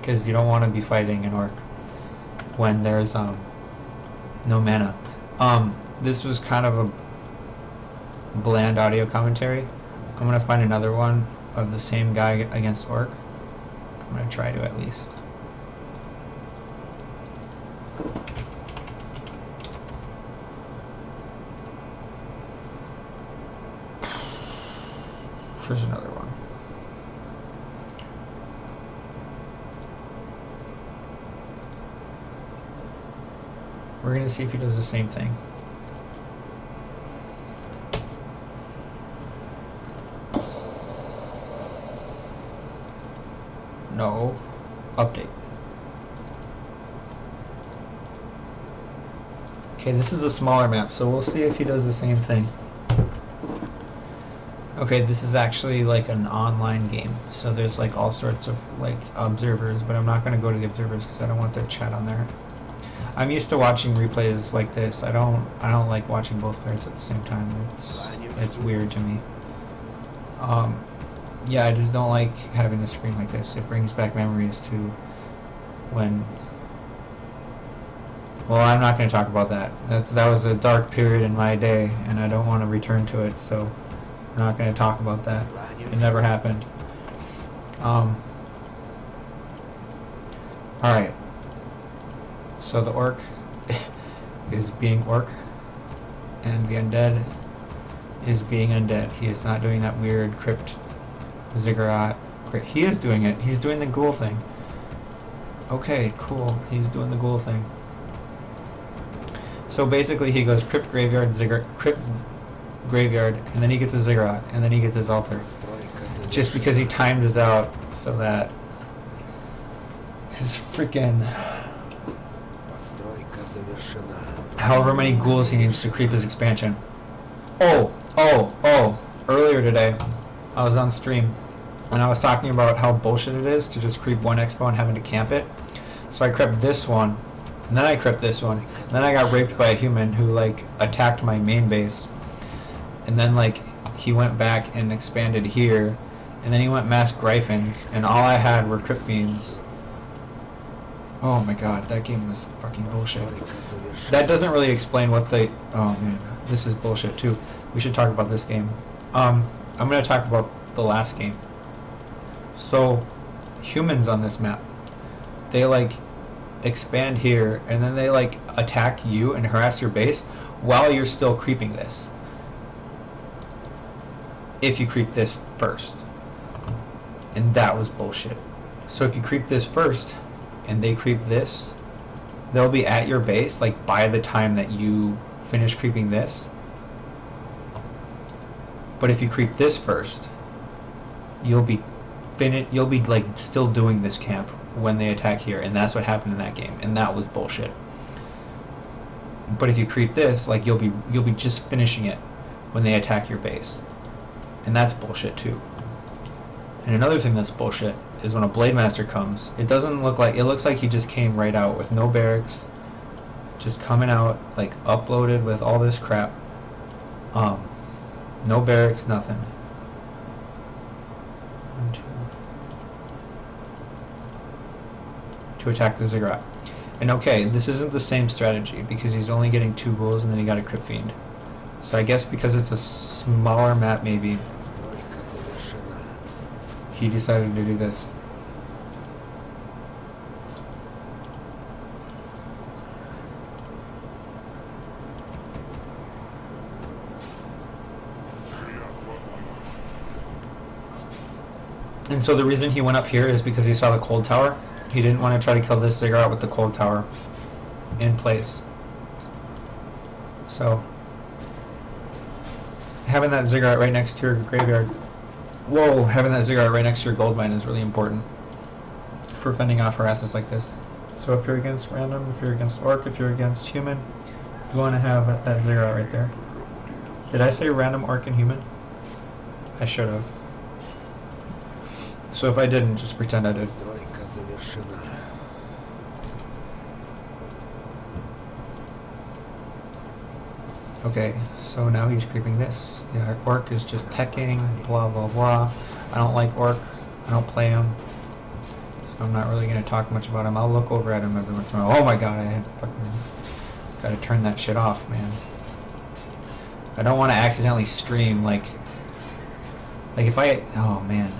because you don't want to be fighting an orc when there's no mana. This was kind of a bland audio commentary. I'm gonna find another one of the same guy against orc. I'm gonna try to at least. Here's another one. We're gonna see if he does the same thing. No. Update. Okay, this is a smaller map, so we'll see if he does the same thing. Okay, this is actually like an online game, so there's like all sorts of like observers, but I'm not going to go to the observers because I don't want their chat on there. I'm used to watching replays like this. I don't like watching both players at the same time. It's weird to me. Yeah, I just don't like having a screen like this. It brings back memories to when... Well, I'm not going to talk about that. That was a dark period in my day, and I don't want to return to it, so I'm not going to talk about that. It never happened. Alright. So the orc is being orc, and the undead is being undead. He is not doing that weird crypt ziggurat. He is doing it. He's doing the ghoul thing. Okay, cool. He's doing the ghoul thing. So basically he goes crypt graveyard, crypt graveyard, and then he gets a ziggurat, and then he gets his altar. Just because he timed us out so that his freaking... however many ghouls he needs to creep his expansion. Earlier today, I was on stream, and I was talking about how bullshit it is to just creep one expo and having to camp it. So I crept this one, and then I crept this one, and then I got raped by a human who, like, attacked my main base. And then, like, he went back and expanded here, and then he went mass Gryphons, and all I had were Crypt Fiends. Oh my god, that game was fucking bullshit. That doesn't really explain what they... Oh man, this is bullshit too. We should talk about this game. I'm gonna talk about the last game. So, humans on this map, they like expand here, and then they like attack you and harass your base while you're still creeping this. If you creep this first. And that was bullshit. So if you creep this first, and they creep this, they'll be at your base like by the time that you finish creeping this. But if you creep this first, you'll be like still doing this camp when they attack here, and that's what happened in that game, and that was bullshit. But if you creep this, like you'll be just finishing it when they attack your base, and that's bullshit too. And another thing that's bullshit is when a Blade Master comes, it looks like he just came right out with no barracks, just coming out like uploaded with all this crap. No barracks, nothing. 1, 2. To attack the ziggurat. And okay, this isn't the same strategy because he's only getting 2 ghouls and then he got a Crypt Fiend. So I guess because it's a smaller map, maybe he decided to do this. And so the reason he went up here is because he saw the cold tower. He didn't want to try to kill this ziggurat with the cold tower in place. So having that ziggurat right next to your graveyard, having that ziggurat right next to your gold mine is really important for fending off harasses like this. So if you're against random, if you're against orc, if you're against human, you want to have that ziggurat right there. Did I say random, orc, and human? I should have. So if I didn't, just pretend I did. Okay, so now he's creeping this. Yeah, orc is just teching, blah blah blah. I don't like orc. I don't play him. So so I'm not really going to talk much about him. I'll look over at him every once in a while. Oh my god, I had fucking... Gotta turn that shit off, man. I don't want to accidentally stream, like if I... Oh, man.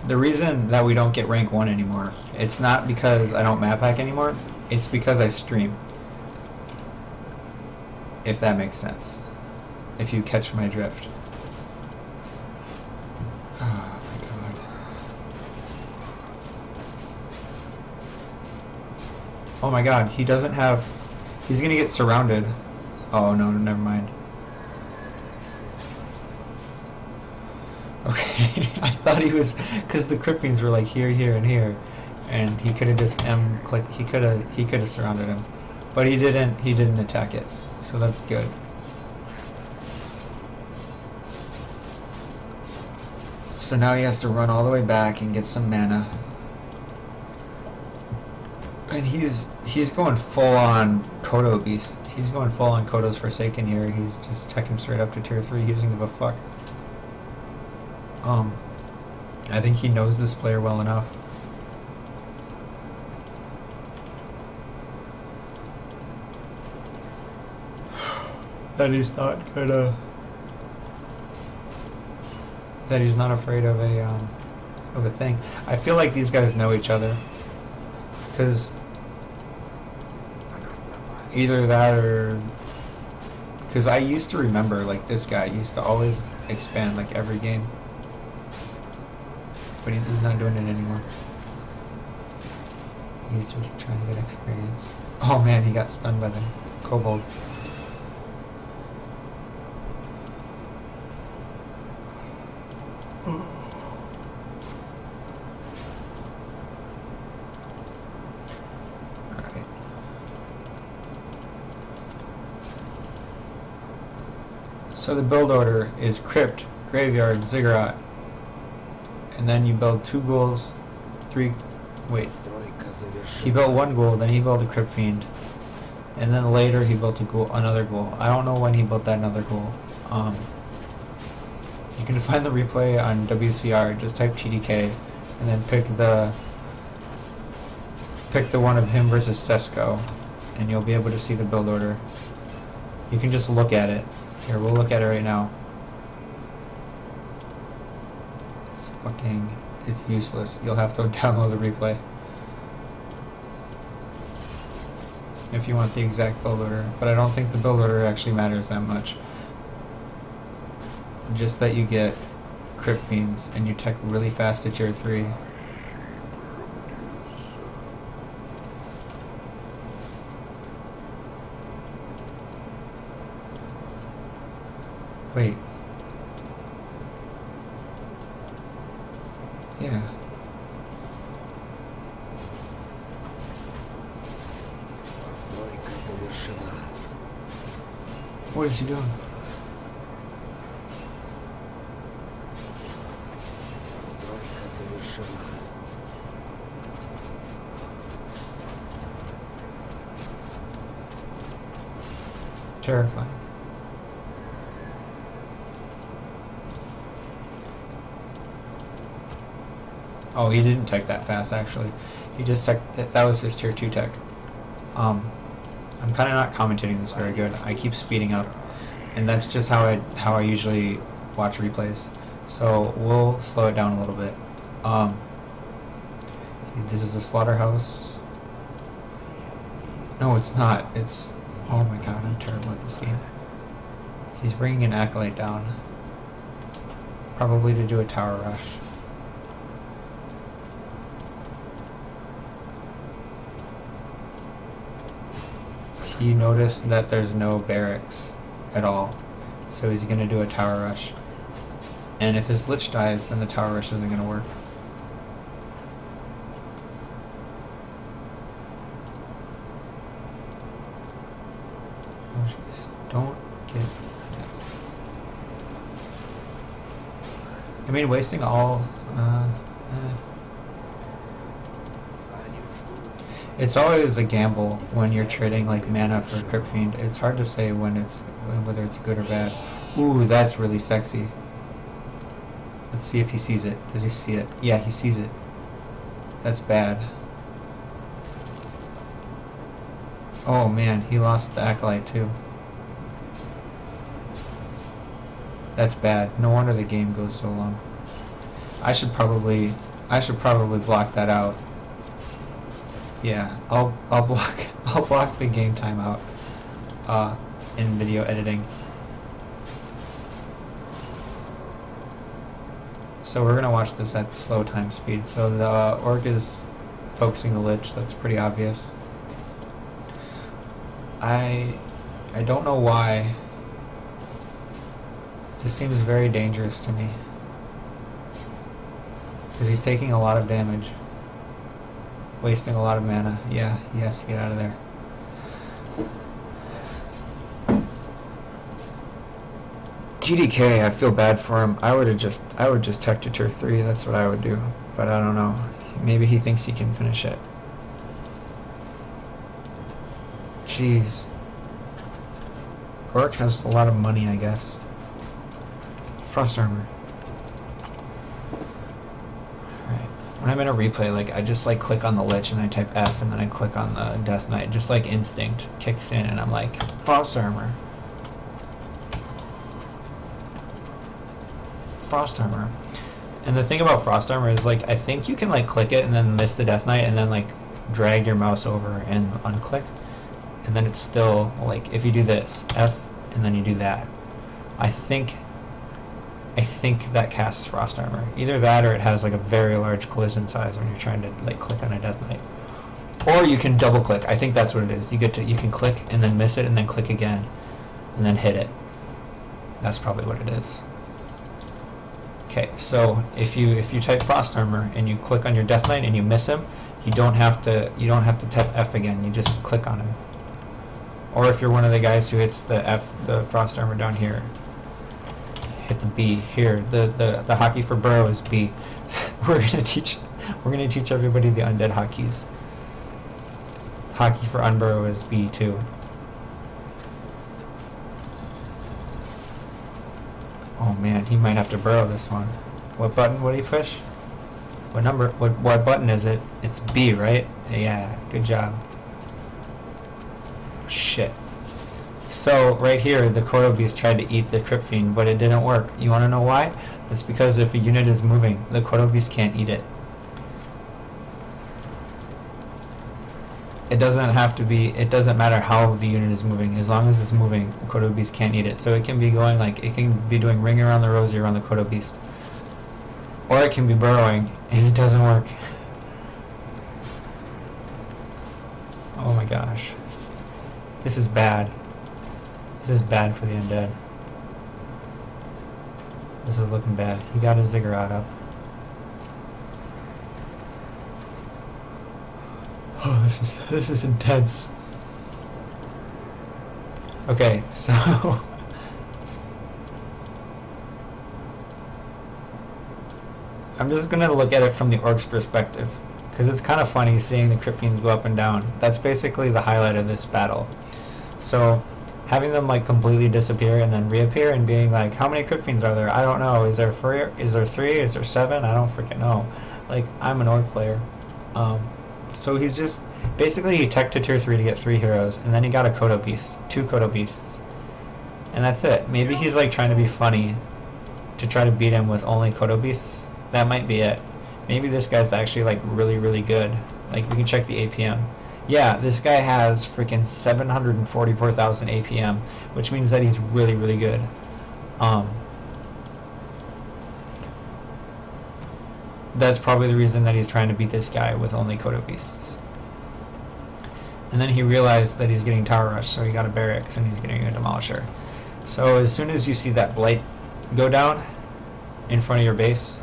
The reason that we don't get rank 1 anymore, it's not because I don't map hack anymore, it's because I stream. If that makes sense. If you catch my drift. Oh my god. Oh my god, he doesn't have... He's gonna get surrounded. Oh no, never mind. Okay, I thought he was... Because the crypt fiends were like here, here, and here. And he could have just click. He could have surrounded him. But he didn't attack it. So that's good. So now he has to run all the way back and get some mana. And he's going full on Kodo Beast. He's going full on Kodo's Forsaken here. He's just teching straight up to tier 3. He doesn't give a fuck. I think he knows this player well enough. That he's not gonna... That he's not afraid of a thing. I feel like these guys know each other. Because either that or... Because I used to remember, like, this guy used to always expand, like, every game. But he's not doing it anymore. He's just trying to get experience. Oh man, he got stunned by the kobold. Alright. So the build order is Crypt, Graveyard, Ziggurat. And then you build 2 ghouls, 3... Wait. He built 1 ghoul, then he built a Crypt Fiend. And then later he built another ghoul. I don't know when he built that another ghoul. You can find the replay on WCR, just type TDK, and then pick the one of him versus Cesco, and you'll be able to see the build order. You can just look at it. Here, we'll look at it right now. It's useless. You'll have to download the replay if you want the exact build order, but I don't think the build order actually matters that much. Just that you get Crypt Fiends and you tech really fast to tier 3. Wait. Yeah. What is he doing? Terrifying. Oh, he didn't tech that fast, actually. He just tech... That was his tier 2 tech. I'm kind of not commentating this very good. I keep speeding up. And that's just how I usually watch replays. So, we'll slow it down a little bit. This is a slaughterhouse. No, it's not. It's... Oh my god, I'm terrible at this game. He's bringing an Acolyte down. Probably to do a tower rush. He noticed that there's no barracks at all, so he's going to do a tower rush. And if his Lich dies, then the tower rush isn't going to work. Oh jeez, don't get attacked. I mean, wasting all... It's always a gamble when you're trading like mana for Crypt Fiend. It's hard to say whether it's good or bad. Ooh, that's really sexy. Let's see if he sees it. Does he see it? Yeah, he sees it. That's bad. Oh man, he lost the Acolyte too. That's bad. No wonder the game goes so long. I should probably block that out. Yeah, I'll block the game time out in video editing. So we're gonna watch this at slow time speed. So the orc is focusing the lich. That's pretty obvious. I don't know why. This seems very dangerous to me. Because he's taking a lot of damage. Wasting a lot of mana. Yeah, he has to get out of there. TDK, I feel bad for him. I would just tech to tier 3, that's what I would do. But I don't know. Maybe he thinks he can finish it. Jeez. Orc has a lot of money, I guess. Frost armor. Alright. When I'm in a replay, like I just like click on the lich and I type F and then I click on the Death Knight. Just like instinct kicks in and I'm like, Frost armor. Frost armor. And the thing about frost armor is like I think you can like click it and then miss the Death Knight and then like drag your mouse over and unclick. And then it's still like if you do this F and then you do that, I think that casts frost armor. Either that or it has like a very large collision size when you're trying to like click on a Death Knight. Or you can double click. I think that's what it is. You can click and then miss it and then click again and then hit it. That's probably what it is. Okay, so if you type frost armor and you click on your Death Knight and you miss him, you don't have to type F again. You just click on him. Or if you're one of the guys who hits the frost armor down here, hit the B here. The hotkey for burrow is B. we're gonna teach everybody the undead hotkeys. Hotkey for unburrow is B too. Oh man, he might have to burrow this one. What button would he push? What number? What button is it? It's B, right? Yeah, good job. Shit. So right here, the Cordo Beast tried to eat the Crypt Fiend, but it didn't work. You want to know why? It's because if a unit is moving, the Cordo Beast can't eat it. It doesn't have to be. It doesn't matter how the unit is moving. As long as it's moving, the Cordo Beast can't eat it. So it can be going like it can be doing Ring Around the Rosie around the Cordo Beast, or it can be burrowing, and it doesn't work. Oh my gosh. This is bad. This is bad for the undead. This is looking bad. He got his ziggurat up. Oh, this is intense. Okay, so I'm just gonna look at it from the orc's perspective, because it's kind of funny seeing the Crypt Fiends go up and down. That's basically the highlight of this battle. So having them like completely disappear and then reappear and being like, how many Crypt Fiends are there? I don't know. Is there 3? Is there 3? Is there 7? I don't freaking know. Like, I'm an orc player. So he's just basically he teched to tier 3 to get 3 heroes, and then he got a Kodo Beast, 2 Kodo Beasts, and that's it. Maybe he's like trying to be funny to try to beat him with only Kodo Beasts. That might be it. Maybe this guy's actually like really, really good. Like we can check the APM. Yeah, this guy has freaking 744,000 APM, which means that he's really, really good. That's probably the reason that he's trying to beat this guy with only Kodo Beasts. And then he realized that he's getting Tower Rush, so he got a Barracks and he's getting a Demolisher. So as soon as you see that Blight go down in front of your base,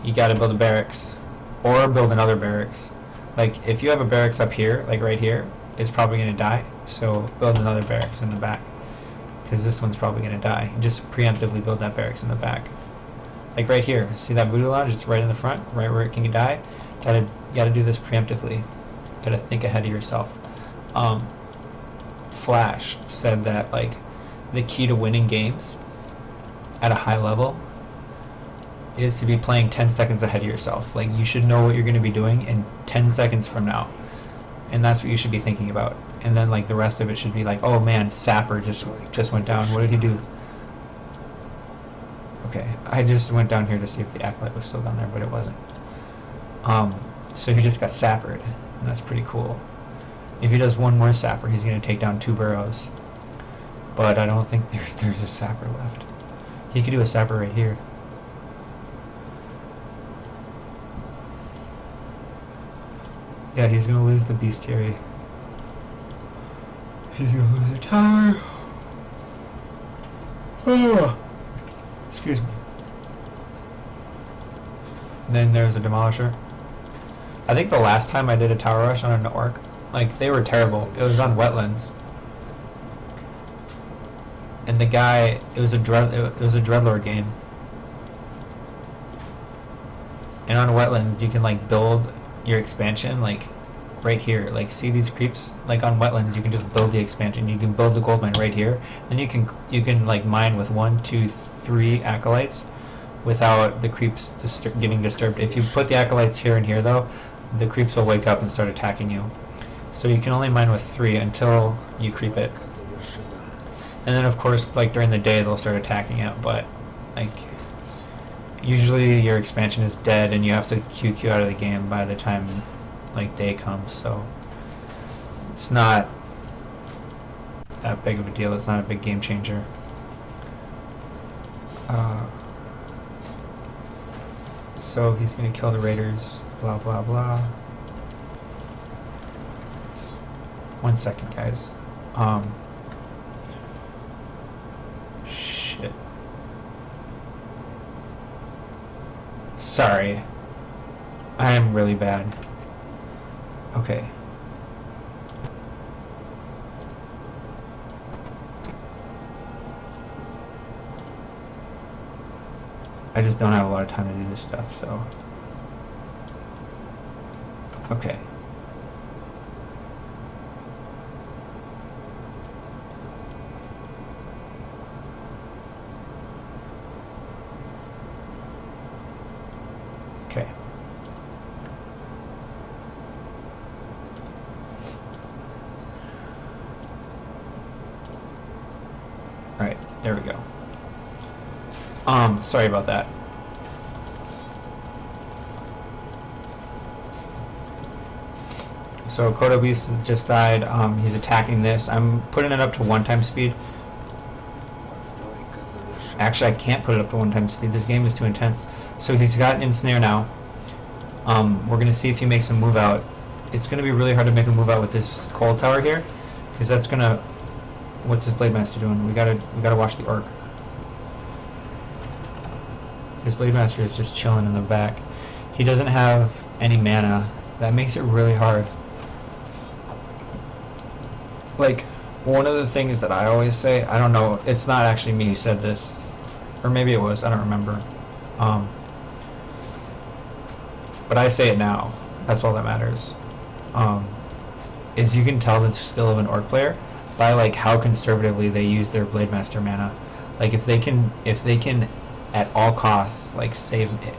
you gotta build a Barracks. Or build another Barracks. Like, if you have a Barracks up here, like right here, it's probably gonna die. So build another Barracks in the back, because this one's probably gonna die. And just preemptively build that Barracks in the back. Like right here, see that Voodoo Lounge? It's right in the front, right where it can die. Gotta do this preemptively. Gotta think ahead of yourself. Flash said that like the key to winning games at a high level is to be playing 10 seconds ahead of yourself. Like, you should know what you're going to be doing in 10 seconds from now. And that's what you should be thinking about. And then, like, the rest of it should be like, oh man, Sapper just went down. What did he do? Okay, I just went down here to see if the Acolyte was still down there, but it wasn't. So he just got Sappered, and that's pretty cool. If he does one more Sapper, he's going to take down 2 burrows. But I don't think there's a Sapper left. He could do a Sapper right here. Yeah, he's going to lose the Bestiary. He's going to lose the tower. Oh. Excuse me. And then there's a Demolisher. I think the last time I did a tower rush on an orc, like, they were terrible. It was on wetlands. And the guy, it was a Dreadlord game. And on wetlands, you can, like, build your expansion, like, right here. Like, see these creeps? Like, on wetlands, you can just build the expansion. You can build the gold mine right here. Then you can like, mine with 1, 2, 3 acolytes without the creeps getting disturbed. If you put the acolytes here and here, though, the creeps will wake up and start attacking you. So you can only mine with 3 until you creep it. And then, of course, like, during the day, they'll start attacking it, but, like, usually your expansion is dead and you have to QQ out of the game by the time, like, day comes, so it's not that big of a deal. It's not a big game changer. So he's gonna kill the raiders, blah blah blah. 1 second, guys. Shit. Sorry. I am really bad. Okay. I just don't have a lot of time to do this stuff, so. Okay. Okay. Alright, there we go. Sorry about that. So Kodo Beast just died. He's attacking this. I'm putting it up to 1x speed. Actually, I can't put it up to 1x speed. This game is too intense. So he's got an Ensnare now. We're gonna see if he makes a move out. It's gonna be really hard to make a move out with this cold tower here, because that's gonna. What's his Blade Master doing? We gotta watch the Orc. His Blade Master is just chilling in the back. He doesn't have any mana. That makes it really hard. Like, one of the things that I always say, I don't know, it's not actually me who said this, or maybe it was, I don't remember. But I say it now. That's all that matters. Is you can tell the skill of an Orc player by, like, how conservatively they use their Blade Master mana. Like, if they can at all costs, like, save it.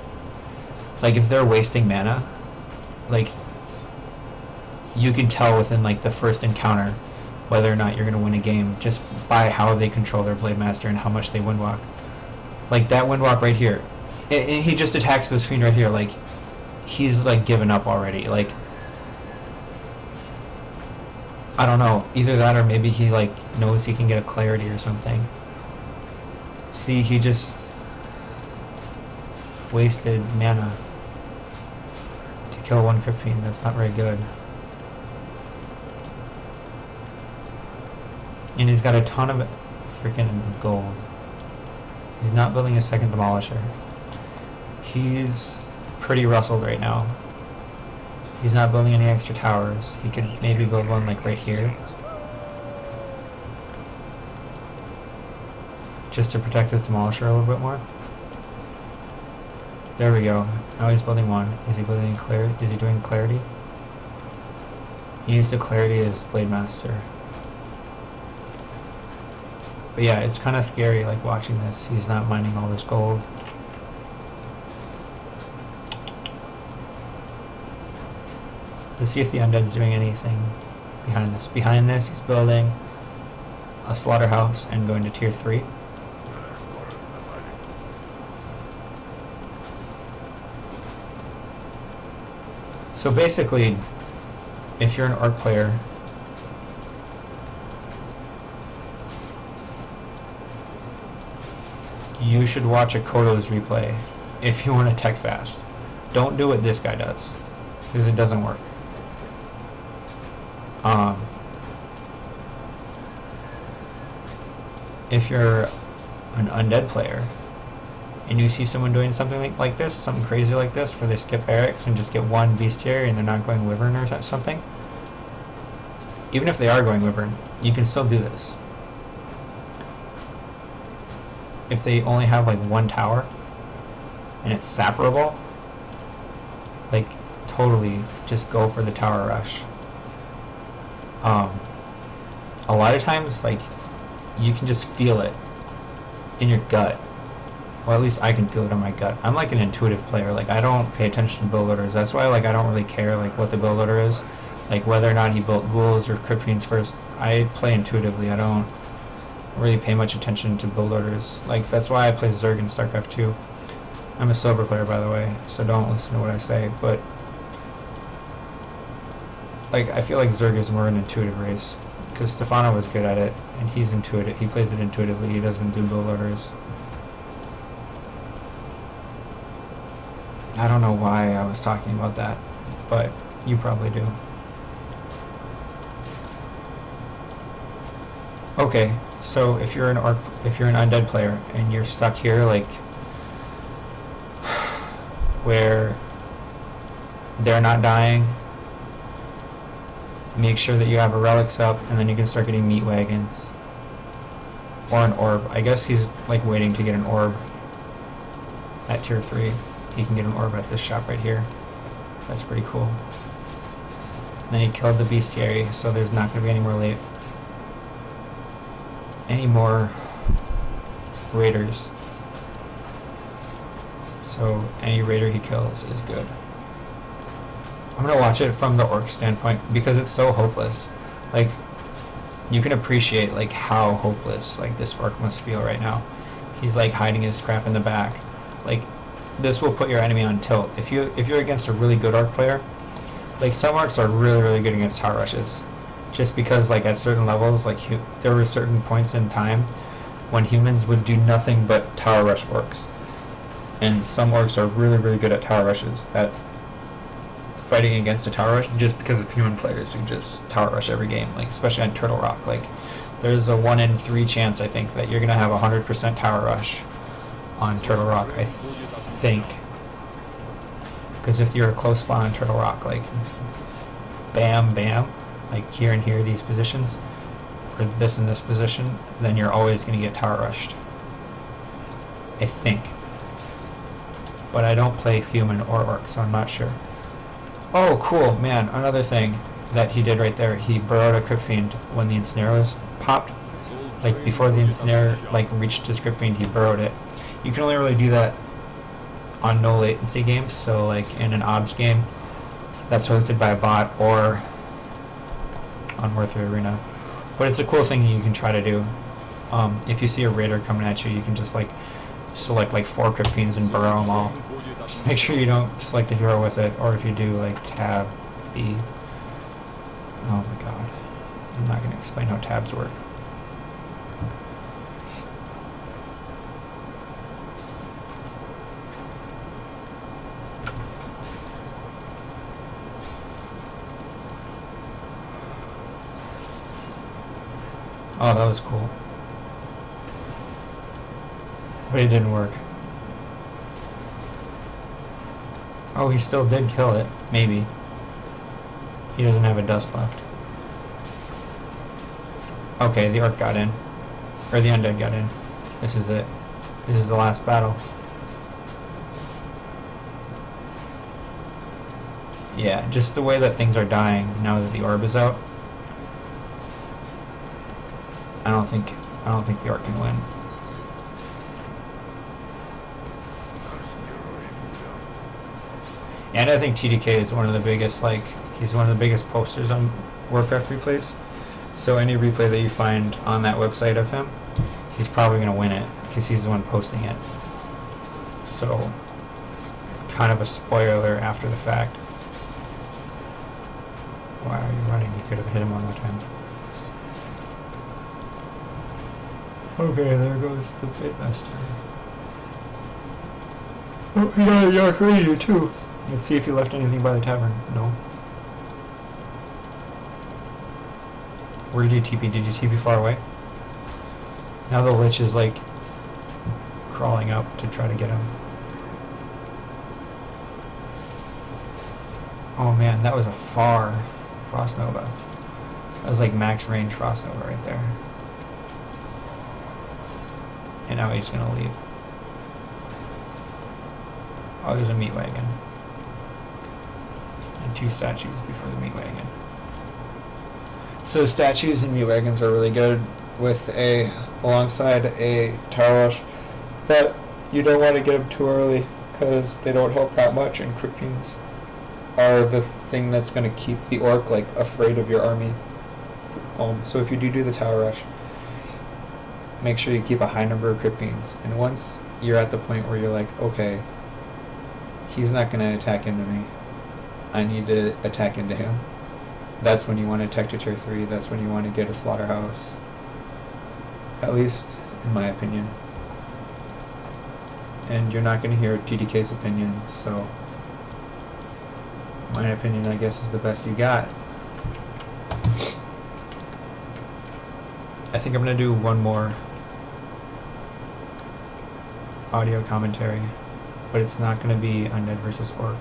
Like, if they're wasting mana, like, you can tell within, like, the first encounter whether or not you're going to win a game just by how they control their Blade Master and how much they windwalk. Like, that windwalk right here. And he just attacks this fiend right here. Like, he's, like, given up already. Like, I don't know. Either that or maybe he, like, knows he can get a clarity or something. See, he just wasted mana to kill one Crypt Fiend. That's not very good. And he's got a ton of freaking gold. He's not building a second Demolisher. He's pretty rustled right now. He's not building any extra towers. He could maybe build one, like, right here, just to protect his Demolisher a little bit more. There we go. Now he's building one. Is he building clarity? Is he doing clarity? He used the clarity as Blade Master. But yeah, it's kind of scary, like, watching this. He's not mining all this gold. Let's see if the undead's doing anything behind this. Behind this, he's building a slaughterhouse and going to tier 3. So basically, if you're an orc player, you should watch a Koto's replay if you want to tech fast. Don't do what this guy does, because it doesn't work. If you're an undead player and you see someone doing something like this, something crazy like this, where they skip barracks and just get one bestiary and they're not going wyvern or something, even if they are going wyvern, you can still do this. If they only have like one tower and it's sappable, like, totally just go for the tower rush. A lot of times, like, you can just feel it in your gut, or at least I can feel it in my gut. I'm like an intuitive player. Like, I don't pay attention to build orders. That's why, like, I don't really care like what the build order is, like whether or not he built ghouls or crypt fiends first. I play intuitively. I don't really pay much attention to build orders. Like, that's why I play Zerg in StarCraft 2. I'm a silver player, by the way, so don't listen to what I say, but like, I feel like Zerg is more an intuitive race, because Stefano was good at it, and he's intuitive. He plays it intuitively. He doesn't do build orders. I don't know why I was talking about that, but you probably do. Okay, so if you're an undead player and you're stuck here, like, where they're not dying, make sure that you have a relics up, and then you can start getting meat wagons or an orb. I guess he's like waiting to get an orb at tier 3. He can get an orb at this shop right here. That's pretty cool. And then he killed the bestiary, so there's not going to be any more raiders. So any raider he kills is good. I'm gonna watch it from the orc standpoint because it's so hopeless. Like, you can appreciate like how hopeless like this orc must feel right now. He's like hiding his crap in the back. Like, this will put your enemy on tilt. If you're against a really good orc player, like, some orcs are really good against tower rushes, just because like at certain levels, like there were certain points in time when humans would do nothing but tower rush orcs, and some orcs are really good at tower rushes, at fighting against a tower rush, just because of human players who just tower rush every game, like especially on Turtle Rock. Like, there's a 1 in 3 chance, I think, that you're gonna have 100% tower rush on Turtle Rock, I think, because if you're a close spawn on Turtle Rock, like bam, like here and here, these positions, or this and this position, then you're always gonna get tower rushed, I think. But I don't play human or orc, so I'm not sure. Oh, cool, man, another thing that he did right there, he burrowed a Crypt Fiend when the Ensnare was popped. Like, before the Ensnare like reached his Crypt Fiend, he burrowed it. You can only really do that on no latency games, so like in an OBS game that's hosted by a bot, or on Warcraft Arena. But it's a cool thing you can try to do. If you see a raider coming at you, you can just like select like 4 Crypt Fiends and burrow them all. Just make sure you don't select a hero with it, or if you do, like tab B. Oh my god. I'm not going to explain how tabs work. Oh, that was cool. But it didn't work. Oh, he still did kill it. Maybe. He doesn't have a dust left. Okay, the orc got in. Or the undead got in. This is it. This is the last battle. Yeah, just the way that things are dying now that the orb is out. I don't think I don't think the Orc can win. And I think TDK is one of the biggest, like, he's one of the biggest posters on Warcraft replays. So any replay that you find on that website of him, he's probably going to win it because he's the one posting it. So, kind of a spoiler after the fact. Why are you running? You could have hit him one more time. Okay, there goes the pitmaster. Oh, he got a Yark Radio too. Let's see if he left anything by the tavern. No. Where did you TP? Did you TP far away? Now the Lich is like crawling up to try to get him. Oh man, that was a far Frost Nova. That was like max range Frost Nova right there. And now he's gonna leave. Oh, there's a meat wagon. And 2 statues before the meat wagon. So statues and meat wagons are really good with alongside a tower rush, but you don't want to get them too early because they don't help that much, and Crypt Fiends are the thing that's going to keep the Orc like afraid of your army. So if you do the tower rush, make sure you keep a high number of Crypt Fiends, and once you're at the point where you're like, okay, he's not going to attack into me, I need to attack into him, that's when you want to attack to tier 3, that's when you want to get a slaughterhouse. At least, in my opinion. And you're not going to hear TDK's opinion, so my opinion, I guess, is the best you got. I think I'm going to do one more audio commentary, but it's not going to be Undead versus Orc.